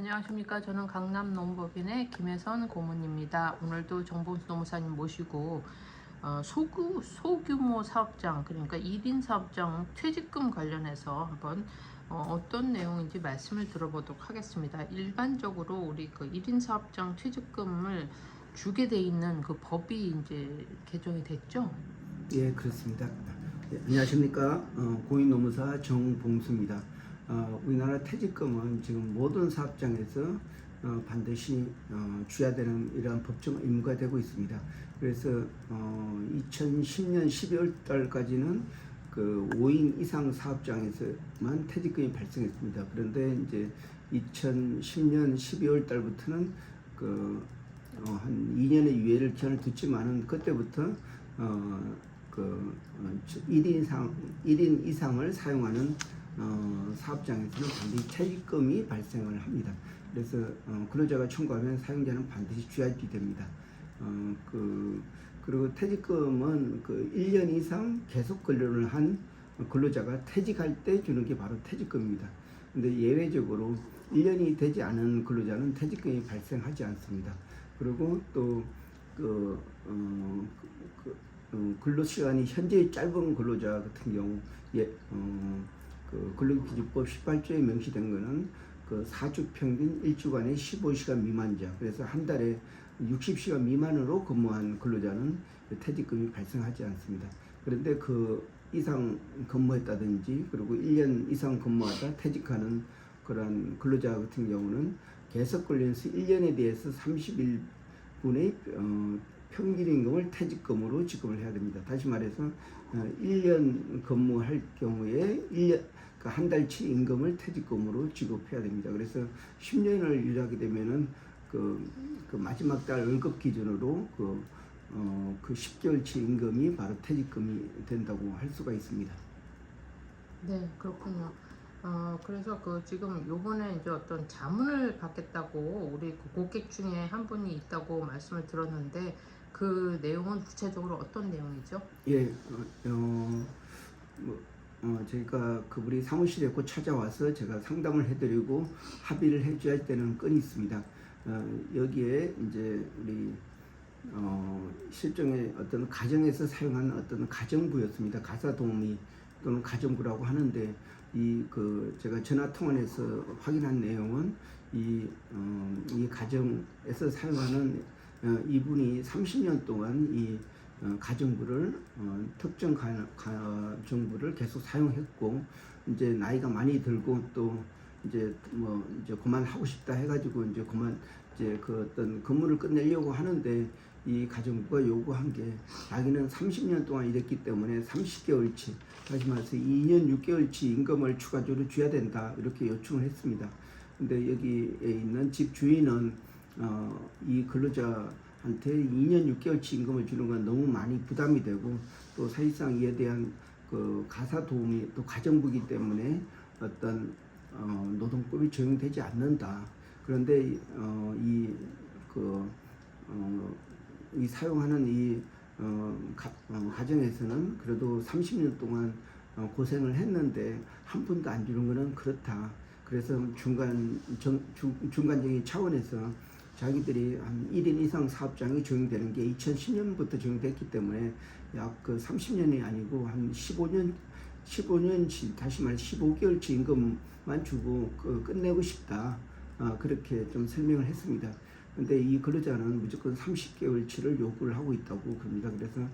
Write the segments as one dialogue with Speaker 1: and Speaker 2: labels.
Speaker 1: 안녕하십니까. 저는 강남 농법인의 김혜선 고문입니다. 오늘도 정봉수 노무사님 모시고 소규모 사업장, 그러니까 1인 사업장 퇴직금 관련해서 한번 어떤 내용인지 말씀을 들어보도록 하겠습니다. 일반적으로 우리 그 1인 사업장 퇴직금을 주게 돼 있는 그 법이 이제 개정이 됐죠?
Speaker 2: 예, 그렇습니다. 예, 안녕하십니까. 공인노무사 정봉수입니다. 우리나라 퇴직금은 지금 모든 사업장에서 반드시 줘야 되는 이러한 법적 의무가 되고 있습니다. 그래서 2010년 12월 달까지는 그 5인 이상 사업장에서만 퇴직금이 발생했습니다. 그런데 이제 2010년 12월 달부터는 한 2년의 유예를 기한을 두지만은 그때부터 1인 이상을 사용하는 사업장에서는 반드시 퇴직금이 발생을 합니다. 그래서 근로자가 청구하면 사용자는 반드시 줘야지 됩니다. 그리고 퇴직금은 1년 이상 계속 근로를 한 근로자가 퇴직할 때 주는 게 바로 퇴직금입니다. 근데 예외적으로 1년이 되지 않은 근로자는 퇴직금이 발생하지 않습니다. 그리고 또 근로시간이 현재 짧은 근로자 같은 경우 근로기준법 18조에 명시된 것은 사주 평균 1주간에 15시간 미만자, 그래서 한 달에 60시간 미만으로 근무한 근로자는 퇴직금이 발생하지 않습니다. 그런데 그 이상 근무했다든지 그리고 1년 이상 근무하다 퇴직하는 그러한 근로자 같은 경우는 계속 근로연수 1년에 대해서 30일분의 평균임금을 퇴직금으로 지급을 해야 됩니다. 다시 말해서 1년 근무할 경우에 한 달치 임금을 퇴직금으로 지급해야 됩니다. 그래서 10년을 일하게 되면은 그 마지막 달 월급 기준으로 그 10개월치 임금이 바로 퇴직금이 된다고 할 수가 있습니다.
Speaker 1: 네, 그렇군요. 그래서 지금 요번에 이제 어떤 자문을 받겠다고 우리 그 고객 중에 한 분이 있다고 말씀을 들었는데 그 내용은 구체적으로 어떤 내용이죠?
Speaker 2: 예, 저희가 그분이 사무실에 곧 찾아와서 제가 상담을 해드리고 합의를 해줘야 되는 건이 있습니다. 여기에 이제 우리 실종의 어떤 가정에서 사용하는 어떤 가정부였습니다. 가사도우미 또는 가정부라고 하는데 제가 전화 통화에서 확인한 내용은 이 가정에서 사용하는 이분이 30년 동안 이 가정부를 특정 가정부를 계속 사용했고, 이제 나이가 많이 들고 또 이제 그만하고 싶다 해가지고 이제 그 어떤 근무를 끝내려고 하는데 이 가정부가 요구한 게 자기는 30년 동안 일했기 때문에 30개월치, 다시 말해서 2년 6개월치 임금을 추가적으로 줘야 된다, 이렇게 요청을 했습니다. 근데 여기에 있는 집 주인은 이 근로자한테 2년 6개월치 임금을 주는 건 너무 많이 부담이 되고, 또 사실상 이에 대한 가사 도우미 또 가정부이기 때문에 어떤 노동법이 적용되지 않는다. 그런데 이 사용하는 이 가정에서는 그래도 30년 동안 고생을 했는데 한 푼도 안 주는 것은 그렇다. 그래서 중간적인 차원에서 자기들이 한 1인 이상 사업장이 적용되는 게 2010년부터 적용됐기 때문에 약 30년이 아니고 한 15년치, 다시 말해 15개월치 임금만 주고 끝내고 싶다. 그렇게 좀 설명을 했습니다. 근데 이 근로자는 무조건 30개월치를 요구를 하고 있다고 그럽니다. 그래서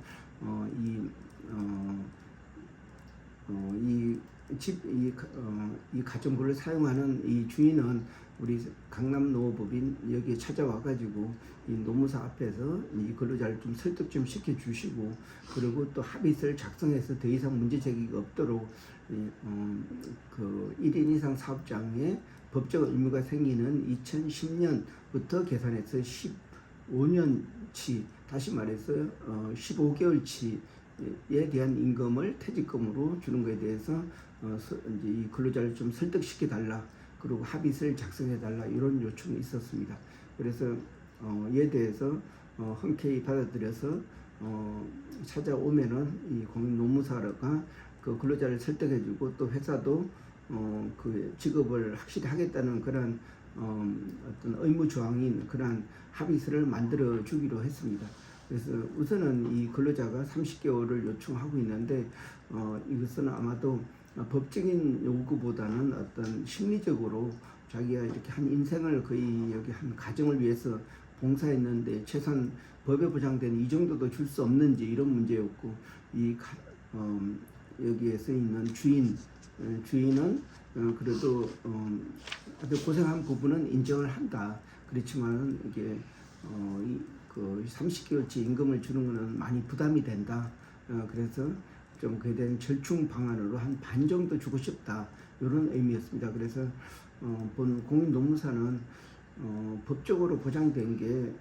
Speaker 2: 이 가정부를 사용하는 이 주인은 우리 강남노업법인 여기에 찾아와가지고 이 노무사 앞에서 이 근로자를 좀 설득 좀 시켜주시고, 그리고 또 합의서를 작성해서 더 이상 문제 제기가 없도록 1인 이상 사업장에 법적 의무가 생기는 2010년부터 계산해서 15년치, 다시 말해서 15개월치에 대한 임금을 퇴직금으로 주는 것에 대해서 이제 이 근로자를 좀 설득시켜 달라, 그리고 합의서를 작성해 달라, 이런 요청이 있었습니다. 그래서 이에 대해서 흔쾌히 받아들여서 찾아오면은 이 공인노무사가 그 근로자를 설득해주고, 또 회사도 그 직업을 확실히 하겠다는 그런 어떤 의무 조항인 그러한 합의서를 만들어 주기로 했습니다. 그래서 우선은 이 근로자가 30개월을 요청하고 있는데 이것은 아마도 법적인 요구보다는 어떤 심리적으로 자기가 이렇게 한 인생을 거의 여기 한 가정을 위해서 봉사했는데 최소한 법에 보장된 이 정도도 줄 수 없는지 이런 문제였고 여기에서 있는 주인은 그래도 아주 고생한 부분은 인정을 한다. 그렇지만 이게 그 30개월치 임금을 주는 것은 많이 부담이 된다. 그래서 좀 그에 대한 절충 방안으로 한 반 정도 주고 싶다. 이런 의미였습니다. 그래서 본 공인노무사는 법적으로 보장된 게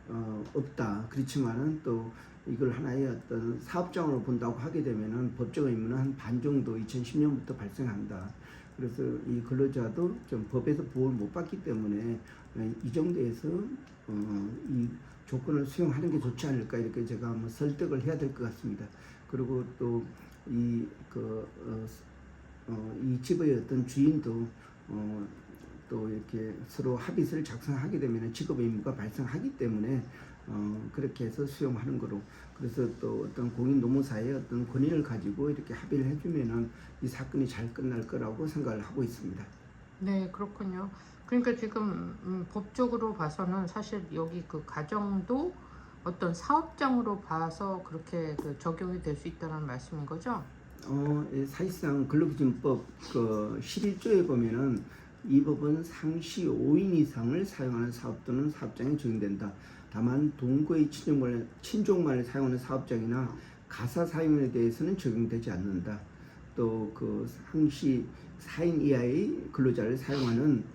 Speaker 2: 없다. 그렇지만은 또 이걸 하나의 어떤 사업장으로 본다고 하게 되면은 법적 의무는 한 반 정도 2010년부터 발생한다. 그래서 이 근로자도 좀 법에서 보호를 못 받기 때문에 이 정도에서 이 조건을 수용하는 게 좋지 않을까 이렇게 제가 한번 설득을 해야 될 것 같습니다. 그리고 또 이 집의 어떤 주인도 또 이렇게 서로 합의서를 작성하게 되면 직업 의무가 발생하기 때문에 그렇게 해서 수용하는 거로 그래서 또 어떤 공인노무사의 어떤 권위를 가지고 이렇게 합의를 해주면은 이 사건이 잘 끝날 거라고 생각을 하고 있습니다.
Speaker 1: 네, 그렇군요. 그러니까 지금 법적으로 봐서는 사실 여기 그 가정도 어떤 사업장으로 봐서 그렇게 그 적용이 될 수 있다는 말씀인 거죠?
Speaker 2: 사실상 근로기준법 그 11조에 보면은 이 법은 상시 5인 이상을 사용하는 사업 또는 사업장에 적용된다. 다만 동거의 친족만을 사용하는 사업장이나 가사 사용에 대해서는 적용되지 않는다. 또 그 상시 4인 이하의 근로자를 사용하는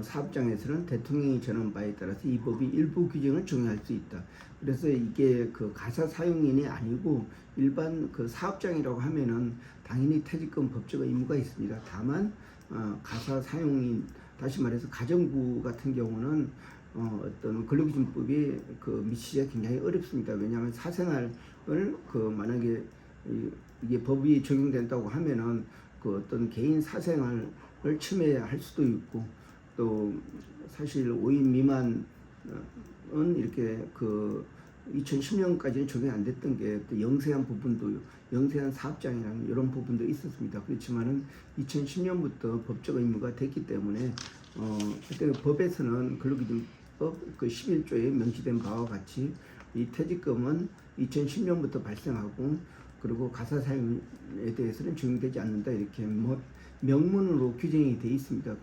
Speaker 2: 사업장에서는 대통령이 정한 바에 따라서 이 법이 일부 규정을 적용할 수 있다. 그래서 이게 그 가사 사용인이 아니고 일반 그 사업장이라고 하면은 당연히 퇴직금 법적 의무가 있습니다. 다만 가사 사용인 다시 말해서 가정부 같은 경우는 어떤 근로기준법이 그 미치기가 굉장히 어렵습니다. 왜냐하면 사생활을 그 만약에 이게 법이 적용된다고 하면은 그 어떤 개인 사생활을 침해할 수도 있고 또 사실 5인 미만은 이렇게 그 2010년까지는 적용이 안 됐던 게 또 영세한 부분도 영세한 사업장이라는 이런 부분도 있었습니다. 그렇지만은 2010년부터 법적 의무가 됐기 때문에 그때 법에서는 근로기준법 그 11조에 명시된 바와 같이 이 퇴직금은 2010년부터 발생하고 그리고 가사 사용에 대해서는 적용되지 않는다 이렇게 명문으로 규정이 되어 있습니다.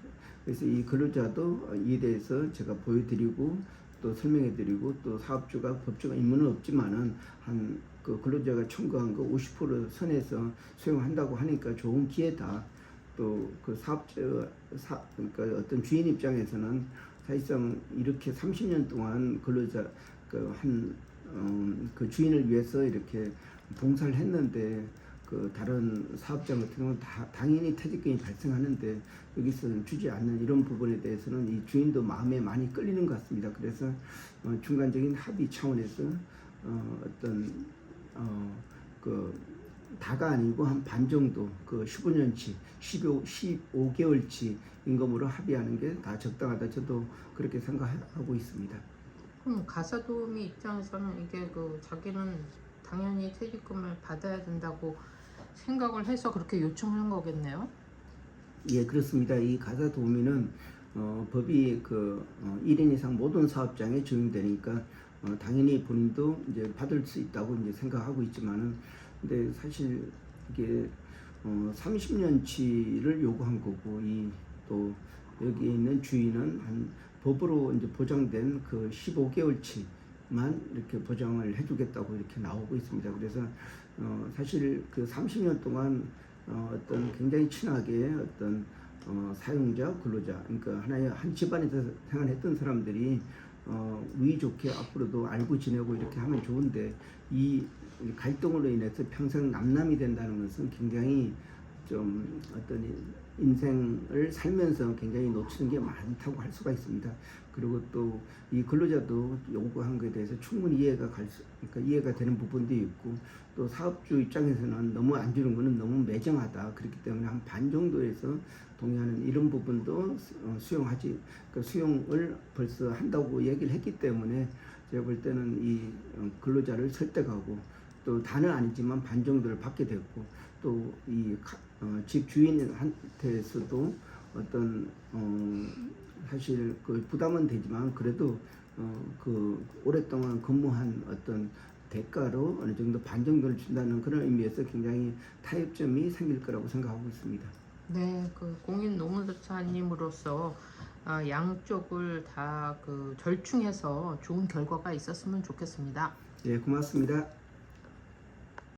Speaker 2: 그래서 이 근로자도 이에 대해서 제가 보여드리고 또 설명해드리고 또 사업주가 법적 의무는 없지만은 한 그 근로자가 청구한 거 50% 선에서 수용한다고 하니까 좋은 기회다. 또 그 그러니까 어떤 주인 입장에서는 사실상 이렇게 30년 동안 근로자 그 주인을 위해서 이렇게 봉사를 했는데 그 다른 사업장 같은 경우는 당연히 퇴직금이 발생하는데 여기서는 주지 않는 이런 부분에 대해서는 이 주인도 마음에 많이 끌리는 것 같습니다. 그래서 중간적인 합의 차원에서 어떤 그 다가 아니고 한 반 정도 그 15년치 15개월치 임금으로 합의하는 게 다 적당하다. 저도 그렇게 생각하고 있습니다.
Speaker 1: 그럼 가사도우미 입장에서는 이게 그 자기는 당연히 퇴직금을 받아야 된다고 생각을 해서 그렇게 요청한 거겠네요.
Speaker 2: 예, 그렇습니다. 이 가사 도우미는 법이 그 1인 이상 모든 사업장에 적용되니까 당연히 본인도 이제 받을 수 있다고 이제 생각하고 있지만은 근데 사실 이게 30년치를 요구한 거고 또 여기 있는 주인은 한 법으로 이제 보장된 그 15개월치만 이렇게 보장을 해주겠다고 이렇게 나오고 있습니다. 그래서 사실 그 30년 동안 어떤 굉장히 친하게 어떤 사용자, 근로자, 그러니까 하나의 한 집안에서 생활했던 사람들이 우위 좋게 앞으로도 알고 지내고 이렇게 하면 좋은데 이 갈등으로 인해서 평생 남남이 된다는 것은 굉장히 좀 어떤 인생을 살면서 굉장히 놓치는 게 많다고 할 수가 있습니다. 그리고 또 이 근로자도 요구한 것에 대해서 충분히 그러니까 이해가 되는 부분도 있고, 또 사업주 입장에서는 너무 안 주는 거는 너무 매정하다. 그렇기 때문에 한 반 정도에서 동의하는 이런 부분도 수용을 벌써 한다고 얘기를 했기 때문에 제가 볼 때는 이 근로자를 설득하고, 또 다는 아니지만 반 정도를 받게 됐고, 또 이 집 주인한테서도 어떤 사실 그 부담은 되지만 그래도 그 오랫동안 근무한 어떤 대가로 어느 정도 반 정도를 준다는 그런 의미에서 굉장히 타협점이 생길 거라고 생각하고 있습니다.
Speaker 1: 네, 그 공인 노무사님으로서 양쪽을 다 그 절충해서 좋은 결과가 있었으면 좋겠습니다.
Speaker 2: 네, 고맙습니다.